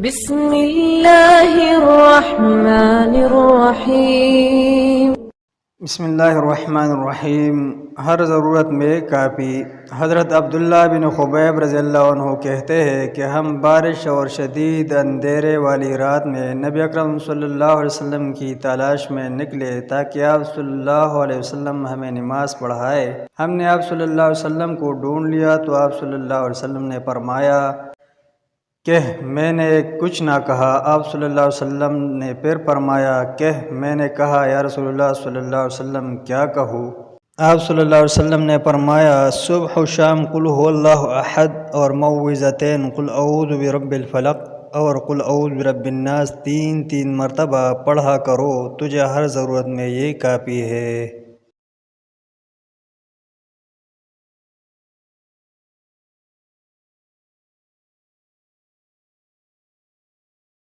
بسم اللہ الرحمن الرحیم۔ بسم اللہ الرحمن الرحیم۔ ہر ضرورت میں کافی۔ حضرت عبداللہ بن خبیب رضی اللہ عنہ کہتے ہیں کہ ہم بارش اور شدید اندھیرے والی رات میں نبی اکرم صلی اللہ علیہ وسلم کی تلاش میں نکلے تاکہ آپ صلی اللہ علیہ وسلم ہمیں نماز پڑھائے۔ ہم نے آپ صلی اللہ علیہ وسلم کو ڈھونڈ لیا تو آپ صلی اللہ علیہ وسلم نے فرمایا کہ میں نے کچھ نہ کہا۔ آپ صلی اللہ علیہ وسلم نے پھر فرمایا کہ میں نے کہا یا رسول اللہ صلی اللہ علیہ وسلم کیا کہوں؟ آپ صلی اللہ علیہ وسلم نے فرمایا صبح و شام قل هو اللہ احد اور معوذتین قل اعوذ برب الفلق اور قل اعوذ برب الناس تین مرتبہ پڑھا کرو، تجھے ہر ضرورت میں یہ کافی ہے۔